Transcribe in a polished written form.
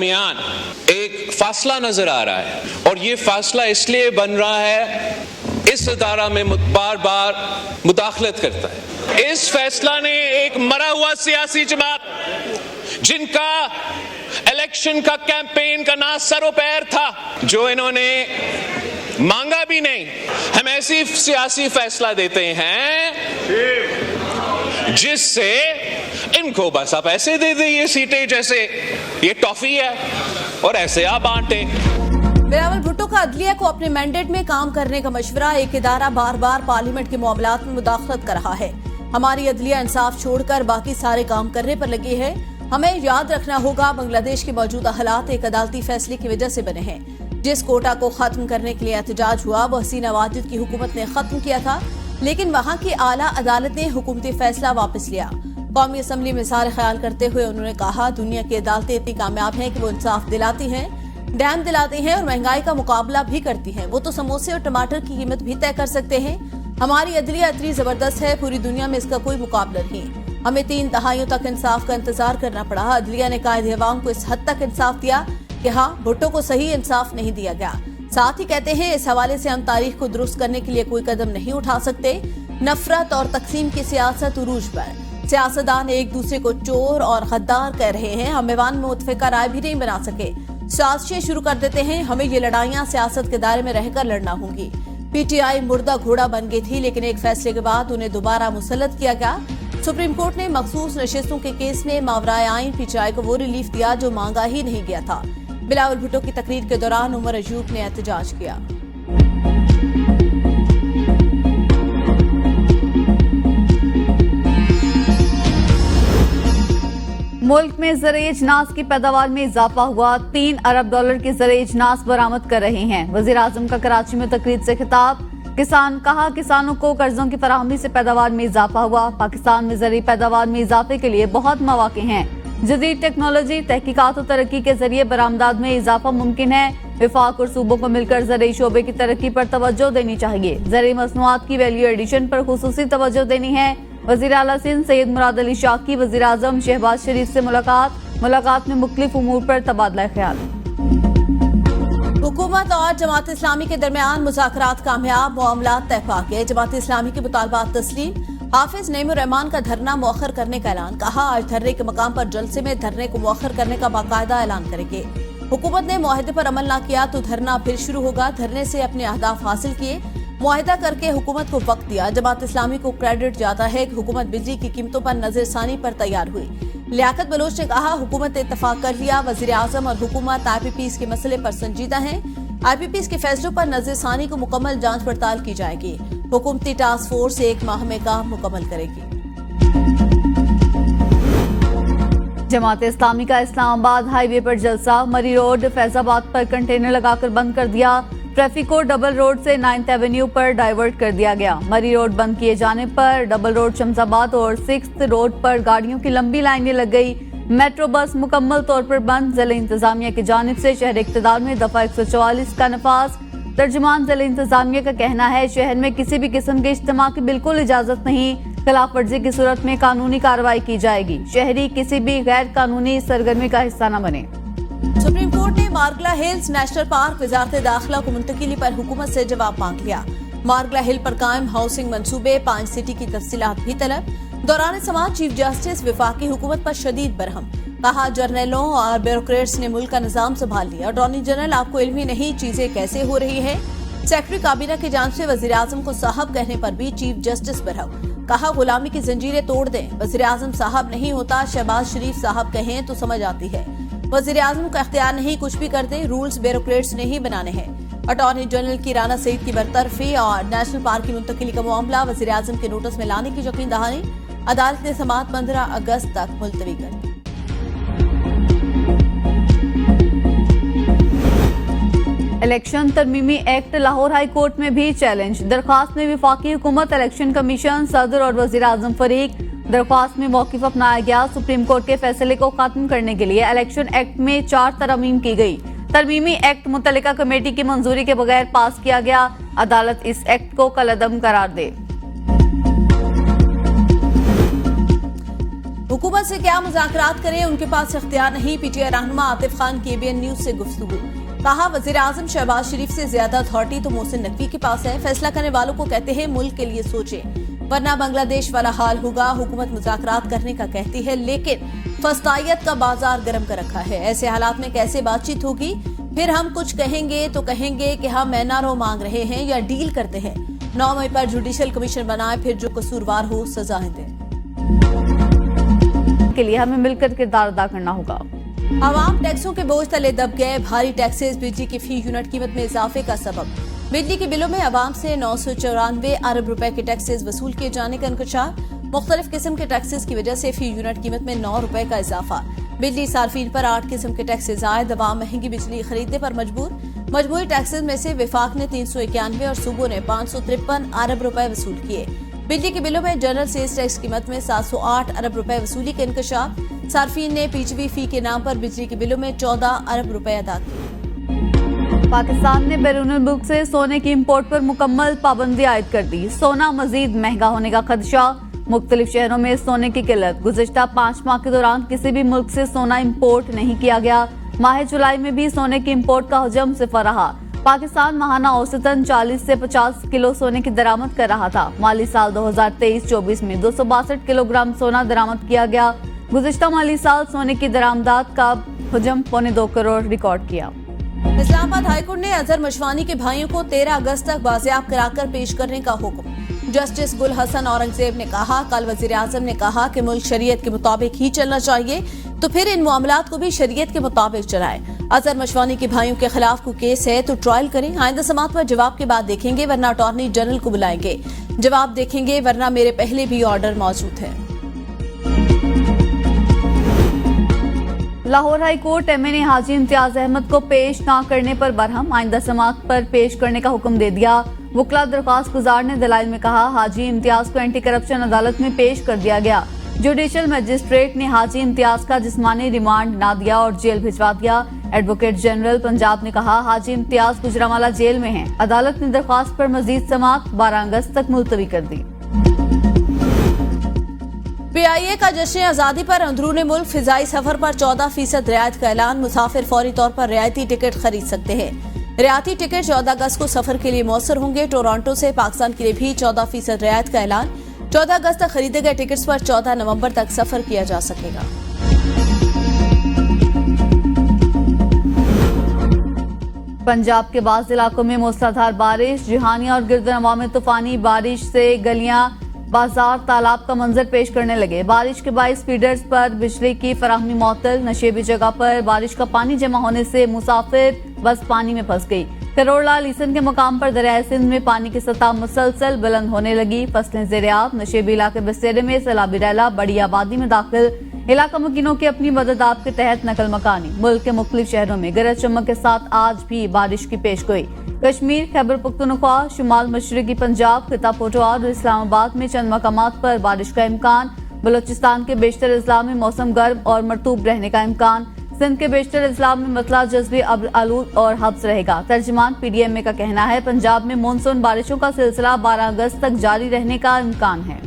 दरमियान एक फासला नजर आ रहा है, और ये फासला इसलिए बन रहा है इस इदारा में बार बार मुदाखलत करता है। इस फैसला ने एक मरा हुआ सियासी जमात जिनका इलेक्शन का कैंपेन का ना सरो पैर था, जो इन्होंने मांगा भी नहीं, हम ऐसी सियासी फैसला देते हैं जिससे इनको बस आप ऐसे दे दे ये सीटें जैसे ये टॉफी है और ऐसे आप बांटे। बिलावल भुट्टो का अदलिया को अपने मैंडेट में काम करने का मशवरा। एक इदारा बार बार पार्लियामेंट के मामलात में मुदाखलत कर रहा है। हमारी अदलिया इंसाफ छोड़कर बाकी सारे काम करने पर लगी है। हमें याद रखना होगा बांग्लादेश के मौजूदा हालात एक अदालती फैसले की वजह से बने हैं। जिस कोटा को खत्म करने के लिए एहतजाज हुआ वो हसीना वाजिद की हुकूमत ने खत्म किया था, लेकिन वहां की आला अदालत ने हुकूमती फैसला वापस लिया। कौमी असम्बली में सारे ख्याल करते हुए उन्होंने कहा, दुनिया की अदालतें इतनी कामयाब हैं कि वो इंसाफ दिलाती हैं, डैम दिलाती हैं और महंगाई का मुकाबला भी करती हैं। वो तो समोसे और टमाटर की कीमत भी तय कर सकते हैं। हमारी अदलिया इतनी जबरदस्त है, पूरी दुनिया में इसका कोई मुकाबला नहीं। हमें 3 दहाइयों तक इंसाफ का इंतजार करना पड़ा। अदलिया ने कायदे अवाम को इस हद तक इंसाफ दिया कि हाँ, भुट्टो को सही इंसाफ नहीं दिया गया। साथ ही कहते हैं, इस हवाले से हम तारीख को दुरुस्त करने के लिए कोई कदम नहीं उठा सकते। नफरत और तकसीम की सियासत उरूज पर, सियासतदान एक दूसरे को चोर और गद्दार कह रहे हैं। हम ऐवान में मुतफिका राय भी नहीं बना सके, साजिशें शुरू कर देते हैं। हमें ये लड़ाइयां सियासत के दायरे में रहकर लड़ना होंगी। पीटीआई मुर्दा घोड़ा बन गई थी, लेकिन एक फैसले के बाद उन्हें दोबारा मुसल्लत किया गया। सुप्रीम कोर्ट ने मखसूस नशिस्तों के केस में मावराए आइन पीटीआई को वो रिलीफ दिया जो मांगा ही नहीं गया था। बिलावल भुट्टो की तकरीर के दौरान उमर अयूब ने एहतजाज किया। मुल्क में ज़राए अजनास की पैदावार में इजाफा हुआ। 3 अरब डॉलर के ज़राए अजनास बरामद कर रहे हैं। वज़ीर आज़म का कराची में तकरीर से खिताब। किसानों को कर्जों की फराहमी से पैदावार में इजाफा हुआ। पाकिस्तान में ज़राई पैदावार में इजाफे के लिए बहुत मौके हैं। जदीद टेक्नोलॉजी, तहकीकात और तरक्की के जरिए बरामदात में इजाफा मुमकिन है। विफाक और सूबों को मिलकर ज़राई शोबे की तरक्की पर तवज्जो देनी चाहिए। ज़राई मसनूआत की वैल्यू एडिशन पर खुसूसी तवज्जो देनी है। वज़ीर आला सिंध सैयद मुराद अली शाह की वज़ीर आज़म शहबाज शरीफ से मुलाकात में मुख्तलिफ उमूर पर तबादला ख्याल। हुकूमत और जमात इस्लामी के दरमियान मुज़ाकरात कामयाब, मामला तय पा गए। जमात इस्लामी के मुतालबात तस्लीम। हाफिज नईमुर रहमान का धरना मुअख्खर करने का ऐलान। कहा, आज धरने के मकाम पर जलसे में धरने को मुअख्खर करने का बाकायदा ऐलान करेंगे। हुकूमत ने मुआहदे पर अमल न किया तो धरना फिर शुरू होगा। धरने से अपने अहदाफ हासिल किए, मुआहदा करके हुकूमत को वक्त दिया। जमात इस्लामी को क्रेडिट जाता है कि हुकूमत बिजली की कीमतों पर नजरसानी पर तैयार हुई। लियाकत बलोच ने कहा, हुकूमत ने इत्तफाक कर लिया। वज़ीर आज़म और हुकूमत IPPs के मसले पर संजीदा हैं। IPPs के फैसलों पर नजरसानी को मुकम्मल जांच पड़ताल की जाएगी। हुकूमती टास्क फोर्स 1 माह में काम मुकम्मल करेगी। जमात इस्लामी का इस्लामाबाद हाईवे पर जलसा। मरी रोड फैजाबाद पर कंटेनर लगाकर बंद कर दिया। ट्रैफिक को डबल रोड से 9th एवेन्यू पर डाइवर्ट कर दिया गया। मरी रोड बंद किए जाने पर डबल रोड शमसाबाद और 6th रोड पर गाड़ियों की लंबी लाइनें लग गई। मेट्रो बस मुकम्मल तौर पर बंद। जिला इंतजामिया की जानिब से शहर इक़्तिदार में दफा 144 का नफाज। तर्जुमान जिला इंतजामिया का कहना है, शहर में किसी भी किस्म के इज्तिमा की बिल्कुल इजाजत नहीं। खिलाफ वर्जी की सूरत में कानूनी कार्रवाई की जाएगी। शहरी किसी भी गैर कानूनी सरगर्मी का हिस्सा न बने। सुप्रीम कोर्ट ने मार्गला हिल्स नेशनल पार्क वजारत दाखिला को मुंतकिली पर हुकूमत से जवाब मांग लिया। मार्गला हिल पर कायम हाउसिंग मंसूबे 5 सिटी की तफसीलात भी तलब। दौरान समाज चीफ जस्टिस वफाकी हुकूमत पर शदीद बरहम। कहा, जर्नलों और ब्यूरोक्रेट्स ने मुल्क का निजाम संभाल लिया। अटॉर्नी जनरल, आपको इल्म ही नहीं चीजें कैसे हो रही है। सेक्रेटरी काबीना की जांच से वजीर आजम को साहब कहने पर भी चीफ जस्टिस बरहम। कहा, गुलामी की जंजीरें तोड़ दें। वजीर आजम साहब नहीं होता, शहबाज शरीफ साहब कहें तो समझ आती है। वजीर आजम का इख्तियार नहीं, कुछ भी कर दे, रूल्स ब्यूरोक्रेट्स ने ही बनाने हैं। अटॉर्नी जनरल की राना सईद की बरतरफी और नेशनल पार्क की मुंतकिली का मामला वजीर आजम के नोटिस में लाने की यकीन दहानी। अदालत ने समाअत 15 अगस्त तक मुलतवी कर दी। इलेक्शन तरमीमी एक्ट लाहौर हाई कोर्ट में भी चैलेंज। दरख्वास्त में वफाकी हुकूमत, इलेक्शन कमीशन, सदर और वजीर आजम फरीक। दरख्वास्त में मौकिफ अपनाया गया। सुप्रीम कोर्ट के फैसले को खत्म करने के लिए इलेक्शन एक्ट में 4 तरमीम की गई। तरमीमी एक्ट मुतल्लिका कमेटी की मंजूरी के बगैर पास किया गया। अदालत इस एक्ट को कलअदम करार दे। हुकूमत हुकूमत से क्या मुज़ाकरात करें, उनके पास इख्तियार नहीं। पीटीआई रहनुमा आतिफ खान की एबीएन न्यूज से गुफ्तगू। कहा, वजीर आजम शहबाज शरीफ से ज्यादा अथॉरिटी तो मोहसिन नकवी के पास है। फैसला करने वालों को कहते हैं मुल्क के लिए सोचें, वरना बांग्लादेश वाला हाल होगा। हुकूमत मुज़ाकरात करने का कहती है, लेकिन फस्तायत का बाजार गर्म कर रखा है। ऐसे हालात में कैसे बातचीत होगी? फिर हम कुछ कहेंगे तो कहेंगे कि हम एनआरओ मांग रहे हैं या डील करते हैं। 9 मई पर जुडिशल कमीशन बनाए, फिर जो कसूरवार हो सजाएं दें। के लिए हमें मिलकर किरदार अदा करना होगा। आवाम टैक्सों के बोझ तले दब गए। भारी टैक्सेस बिजली की फी यूनिट कीमत में इजाफे का सबब। बिजली के बिलों में आवाम से 994 अरब रुपए के टैक्सेस वसूल किए जाने का इंकशाफ। मुख्तलिफ किस्म के टैक्सेस की वजह से फी यूनिट कीमत में 9 रुपए का इजाफा। बिजली सार्फिन पर 8 किस्म के टैक्सेस आयद। आवाम महंगी बिजली खरीदने पर मजबूर। मजबूरी टैक्सेस में से विफाक ने 391 और सूबों ने 553 अरब रुपए वसूल किए। बिजली के बिलों में जनरल सेल्स टैक्स कीमत में 708 अरब रुपए वसूली के इंकशाफ। सार्फिन ने पीजीवी फी के नाम पर बिजली के बिलों में 14 अरब रुपए अदा किए। पाकिस्तान ने बैरून मुल्क से सोने की इंपोर्ट पर मुकम्मल पाबंदी आयद कर दी। सोना मजीद महंगा होने का खदशा। मुख्तलिफ शहरों में सोने की किल्लत। गुज़िश्ता 5 माह के दौरान किसी भी मुल्क से सोना इंपोर्ट नहीं किया गया। माह जुलाई में भी सोने की इंपोर्ट का हजम सिफर रहा। पाकिस्तान माहाना औसतन 40 से 50 किलो सोने की दरामद कर रहा था। माली साल 2023-24 में 262 किलोग्राम सोना दरामद किया गया। गुज़िश्ता माली साल सोने की दरामदात का हजम 2.25 करोड़ रिकॉर्ड किया। इस्लामाबाद हाईकोर्ट ने अजहर मशवानी के भाइयों को 13 अगस्त तक बाजियाब कराकर पेश करने का हुक्म। जस्टिस गुल हसन औरंगजेब ने कहा, कल वजीर आजम ने कहा कि मुल्क शरीयत के मुताबिक ही चलना चाहिए, तो फिर इन मामलात को भी शरीयत के मुताबिक चलाएं। अजहर मशवानी के भाइयों के खिलाफ कोई केस है तो ट्रायल करें। आइंदा समात पर जवाब के बाद देखेंगे, वरना अटॉर्नी जनरल को बुलाएंगे। जवाब देखेंगे, वरना मेरे पहले भी ऑर्डर मौजूद है। लाहौर हाई कोर्ट एमए ने हाजी इम्तियाज अहमद को पेश न करने पर बरहम। आइंदा समात पर पेश करने का हुक्म दे दिया। वकला दरख्वास्त गुजार ने दलाइल में कहा, हाजी इम्तियाज को एंटी करप्शन अदालत में पेश कर दिया गया। जुडिशल मजिस्ट्रेट ने हाजी इम्तियाज का जिस्मानी रिमांड ना दिया और जेल भिजवा दिया। एडवोकेट जनरल पंजाब ने कहा, हाजी इम्तियाज गुजरांवाला जेल में हैं। अदालत ने दरख्वास्त पर मजीद समात 12 अगस्त तक मुलतवी कर दी। पीआईए का जश्न आजादी पर अंदरूनी मुल्क फिजाई सफर पर 14% रियायत का ऐलान। मुसाफिर फौरी तौर पर रियायती टिकट खरीद सकते हैं। रियायती टिकट 14 अगस्त को सफर के लिए मौसर होंगे। टोरंटो से पाकिस्तान के लिए भी 14% रियायत का ऐलान। 14 अगस्त तक खरीदे गए टिकट्स पर 14 नवंबर तक सफर किया जा सकेगा। पंजाब के बाज़ इलाकों में मूसलाधार बारिश। जिहानिया और गिरदनवा में तूफानी बारिश से गलियां, बाजार, तालाब का मंजर पेश करने लगे। बारिश के बाइस फीडर्स पर बिजली की फराहमी मुअत्तल। नशेबी जगह पर बारिश का पानी जमा होने से मुसाफिर बस पानी में फंस गई। करोड़ला लीसन के मकाम पर दरियाए सिंध में पानी की सतह मुसलसल बुलंद होने लगी। फसलें ज़ेर-ए-आब। नशेबी इलाके बसेरे में सैलाबी रैला बड़ी आबादी में दाखिल। इलाका मुकीनों की अपनी मदद आप के तहत नकल मकानी। मुल्क के मुख्तलिफ शहरों में गरज चमक के साथ आज भी बारिश की पेशगोई। कश्मीर, खैबर पख्तूनख्वा, शुमाल मशरकी पंजाब, खिता पोटवार और इस्लामाबाद में चंद मकामात पर बारिश का इम्कान। बलोचिस्तान के बेशतर अजला में मौसम गर्म और मरतूब रहने का इम्कान। सिंध के बेशतर अजला में मतला जज्बी आलूद और हब्स रहेगा। तर्जमान पीडीएमए का कहना है, पंजाब में मानसून बारिशों का सिलसिला 12 अगस्त तक जारी रहने का इम्कान है।